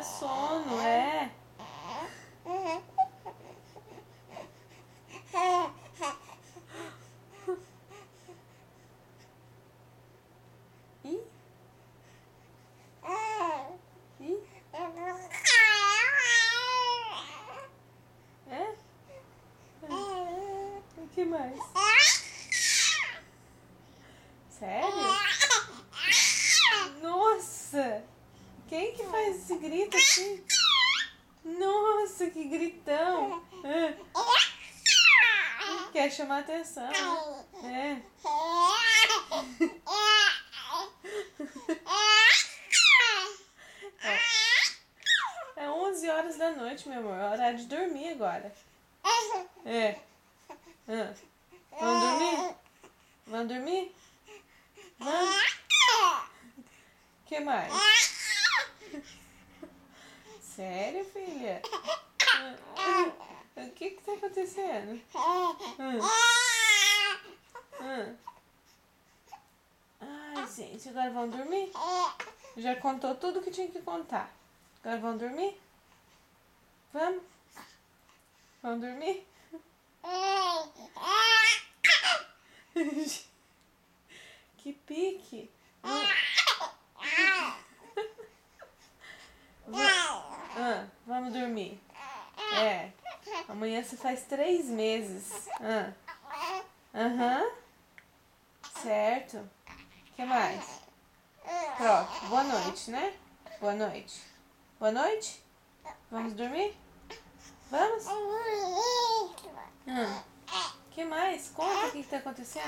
sono, é. Ih. Ih. É? O que mais? Sério? Nossa! Quem que faz esse grito assim? Nossa, que gritão! Quer chamar atenção, né? É 11 horas da noite, meu amor. É hora de dormir agora. É. Vamos dormir? Vamos dormir? Vamos? O que mais? Sério, filha? O que tá acontecendo? Ai, gente, agora vamos dormir? Já contou tudo que tinha que contar. Agora vamos dormir? Vamos? Vamos dormir? Que pique! Vamos dormir. É. Amanhã se faz 3 meses. Aham. Certo. O que mais? Pronto. Boa noite, né? Boa noite. Boa noite? Vamos dormir? Vamos? O que mais? Conta o que tá acontecendo.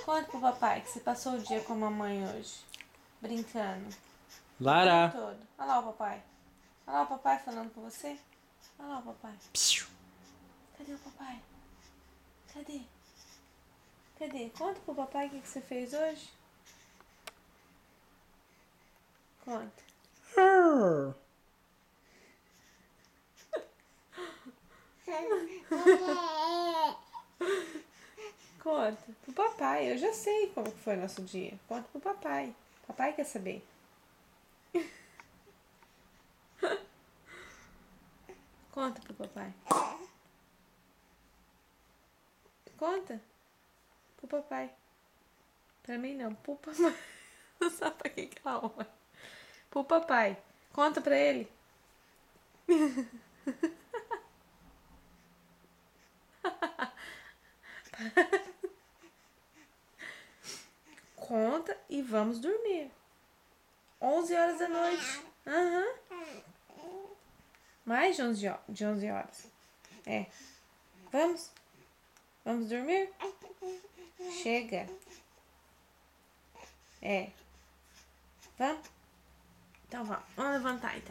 Conta pro papai que você passou o dia com a mamãe hoje. Brincando. Lara. O dia todo. Olha lá o papai. Olha lá o papai falando com você. Olha lá o papai. Cadê o papai? Cadê? Cadê? Conta pro papai o que você fez hoje. Conta. Conta pro papai. Eu já sei como que foi o nosso dia. Conta pro papai. Papai quer saber. Conta pro papai. Conta pro papai. Pra mim não, pro papai. Não sabe pra que ela olha. Pro papai. Conta pra ele. Conta e vamos dormir. 11 horas da noite. Mais de 11 horas. É. Vamos? Vamos dormir? Chega. É. Vamos? Então vamos. Vamos levantar então.